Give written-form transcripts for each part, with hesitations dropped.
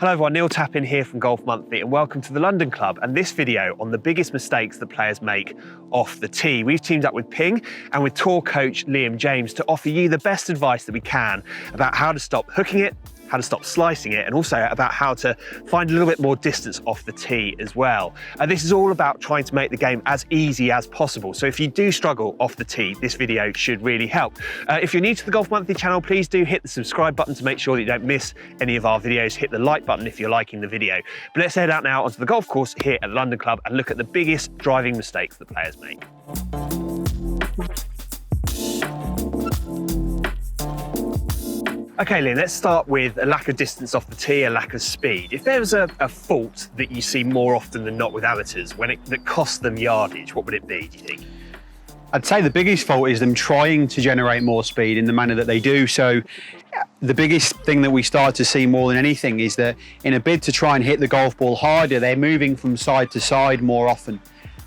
Hello everyone, Neil Tappin here from Golf Monthly and welcome to the London Club and this video on the biggest mistakes that players make off the tee. We've teamed up with Ping and with tour coach Liam James to offer you the best advice that we can about how to stop hooking it, how to stop slicing it, and also about how to find a little bit more distance off the tee as well. This is all about trying to make the game as easy as possible. So if you do struggle off the tee, this video should really help. If you're new to the Golf Monthly channel, please do hit the subscribe button to make sure that you don't miss any of our videos. Hit the like button if you're liking the video. But let's head out now onto the golf course here at the London Club and look at the biggest driving mistakes that players make. Okay, Liam, let's start with a lack of distance off the tee, a lack of speed. If there was a fault that you see more often than not with amateurs that costs them yardage, what would it be, do you think? I'd say the biggest fault is them trying to generate more speed in the manner that they do. So the biggest thing that we start to see more than anything is that in a bid to try and hit the golf ball harder, they're moving from side to side more often.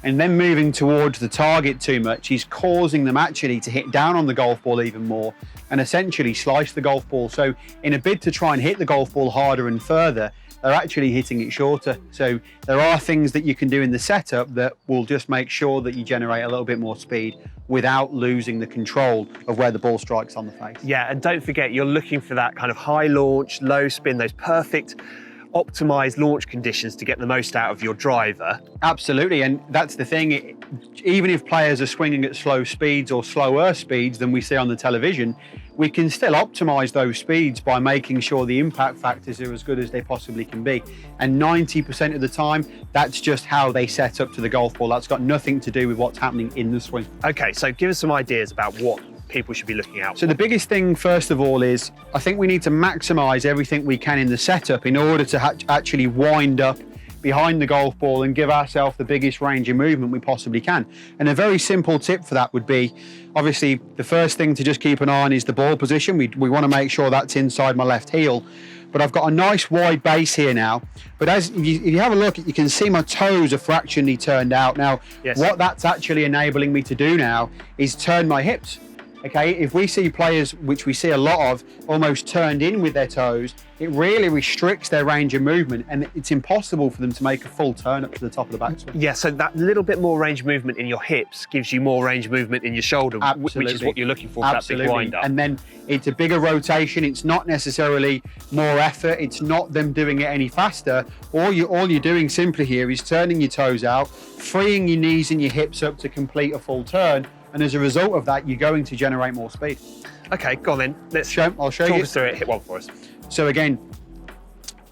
And then moving towards the target too much is causing them actually to hit down on the golf ball even more and essentially slice the golf ball. So in a bid to try and hit the golf ball harder and further, they're actually hitting it shorter. So there are things that you can do in the setup that will just make sure that you generate a little bit more speed without losing the control of where the ball strikes on the face. Yeah, and don't forget, you're looking for that kind of high launch, low spin, those perfect optimized launch conditions to get the most out of your driver. Absolutely, and that's the thing. Even if players are swinging at slow speeds or slower speeds than we see on the television, we can still optimize those speeds by making sure the impact factors are as good as they possibly can be. And 90% of the time, that's just how they set up to the golf ball. That's got nothing to do with what's happening in the swing. Okay, so give us some ideas about what people should be looking out for. So the biggest thing, first of all, is I think we need to maximize everything we can in the setup in order to actually wind up behind the golf ball and give ourselves the biggest range of movement we possibly can. And a very simple tip for that would be, obviously, the first thing to just keep an eye on is the ball position. We want to make sure that's inside my left heel. But I've got a nice wide base here now. But if you have a look, you can see my toes are fractionally turned out. Now, yes. What that's actually enabling me to do now is turn my hips. Okay, if we see players, which we see a lot of, almost turned in with their toes, it really restricts their range of movement and it's impossible for them to make a full turn up to the top of the backswing. Yeah, so that little bit more range of movement in your hips gives you more range of movement in your shoulder, Absolutely. Which is what you're looking for that big wind up. And then it's a bigger rotation. It's not necessarily more effort. It's not them doing it any faster. All you're doing simply here is turning your toes out, freeing your knees and your hips up to complete a full turn. And as a result of that, you're going to generate more speed. Okay, go on then. I'll show you. Talk us through it. Hit one for us. So again,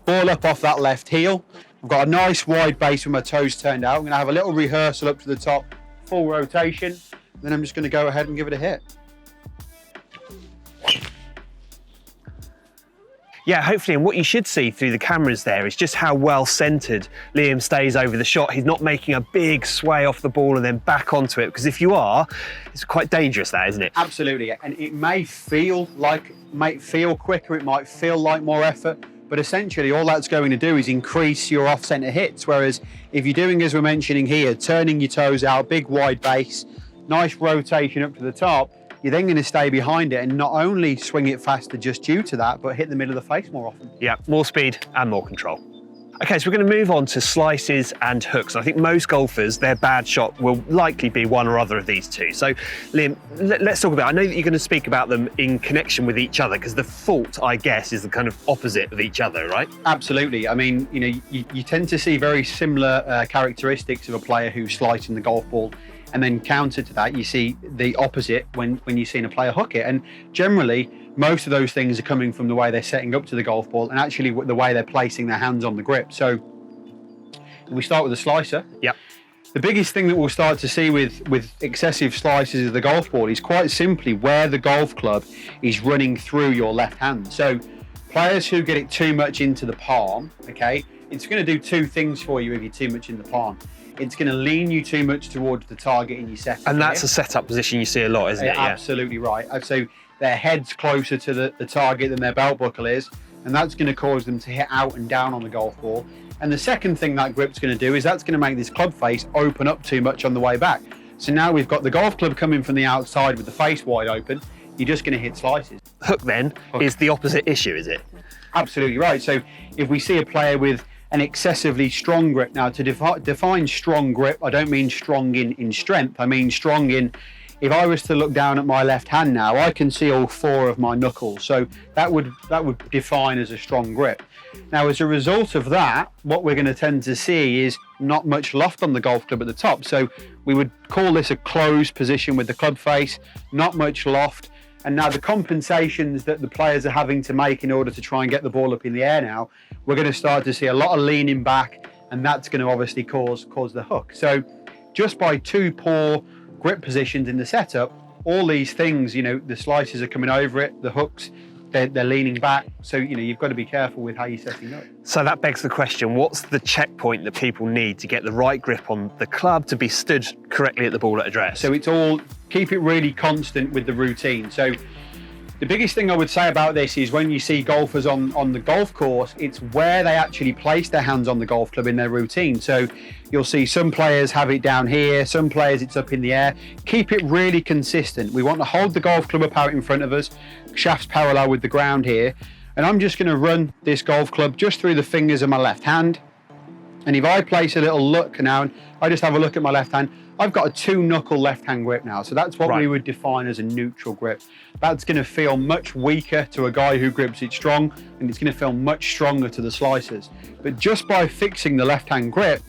ball up off that left heel. I've got a nice wide base with my toes turned out. I'm going to have a little rehearsal up to the top, full rotation. Then I'm just going to go ahead and give it a hit. Yeah, hopefully, and what you should see through the cameras there is just how well centered Liam stays over the shot. He's not making a big sway off the ball and then back onto it, because if you are, it's quite dangerous, that, isn't it? Absolutely, and it may feel quicker, it might feel like more effort, but essentially all that's going to do is increase your off-center hits, whereas if you're doing, as we're mentioning here, turning your toes out, big wide base, nice rotation up to the top, you're then going to stay behind it and not only swing it faster just due to that, but hit the middle of the face more often. Yeah, more speed and more control. Okay, so we're going to move on to slices and hooks. I think most golfers, their bad shot will likely be one or other of these two. So, Liam, let's talk about, I know that you're going to speak about them in connection with each other, because the fault, I guess, is the kind of opposite of each other, right? Absolutely. I mean, you tend to see very similar characteristics of a player who's slicing the golf ball. And then counter to that, you see the opposite when you're seeing a player hook it. And generally, most of those things are coming from the way they're setting up to the golf ball and actually the way they're placing their hands on the grip. So we start with the slicer. Yep. The biggest thing that we'll start to see with excessive slices of the golf ball is quite simply where the golf club is running through your left hand. So players who get it too much into the palm, okay, it's going to do two things for you if you're too much in the palm. It's going to lean you too much towards the target in your setup. And that's a setup position you see a lot, isn't it? Yeah. Absolutely right. So their head's closer to the target than their belt buckle is, and that's going to cause them to hit out and down on the golf ball. And the second thing that grip's going to do is that's going to make this club face open up too much on the way back. So now we've got the golf club coming from the outside with the face wide open. You're just going to hit slices. Hook then is the opposite issue, is it? absolutely right. So if we see a player with an excessively strong grip, now to define strong grip, I don't mean strong in strength, I mean strong in, if I was to look down at my left hand now, I can see all 4 of my knuckles. So that would define as a strong grip. Now, as a result of that, what we're going to tend to see is not much loft on the golf club at the top. So we would call this a closed position with the club face, not much loft. And now the compensations that the players are having to make in order to try and get the ball up in the air now, we're going to start to see a lot of leaning back, and that's going to obviously cause the hook. So just by 2 poor grip positions in the setup, all these things, you know, the slices are coming over it, the hooks, they're leaning back. So, you know, you've got to be careful with how you're setting up. So that begs the question, what's the checkpoint that people need to get the right grip on the club to be stood correctly at the ball at address? So it's all, keep it really constant with the routine. So the biggest thing I would say about this is when you see golfers on the golf course, it's where they actually place their hands on the golf club in their routine. So you'll see some players have it down here, some players it's up in the air. Keep it really consistent. We want to hold the golf club up out in front of us, shafts parallel with the ground here. And I'm just going to run this golf club just through the fingers of my left hand. And if I place a little look now, and I just have a look at my left hand, I've got a 2-knuckle left-hand grip now. So that's what we would define as a neutral grip. That's going to feel much weaker to a guy who grips it strong, and it's going to feel much stronger to the slicers. But just by fixing the left-hand grip,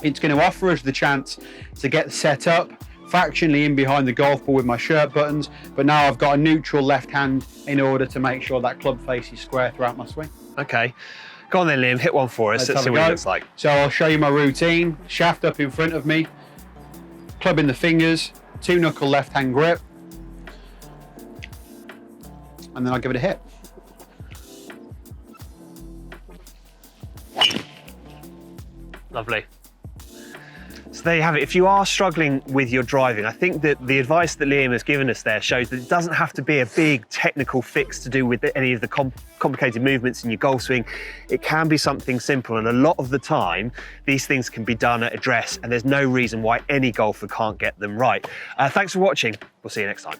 it's going to offer us the chance to get set up fractionally in behind the golf ball with my shirt buttons, but now I've got a neutral left hand in order to make sure that club face is square throughout my swing. Okay. Go on then, Liam, hit one for us. Let's see what it looks like. So I'll show you my routine. Shaft up in front of me, club in the fingers, 2-knuckle left-hand grip, and then I'll give it a hit. Lovely. So there you have it. If you are struggling with your driving, I think that the advice that Liam has given us there shows that it doesn't have to be a big technical fix to do with any of the complicated movements in your golf swing. It can be something simple, and a lot of the time, these things can be done at address, and there's no reason why any golfer can't get them right. Thanks for watching. We'll see you next time.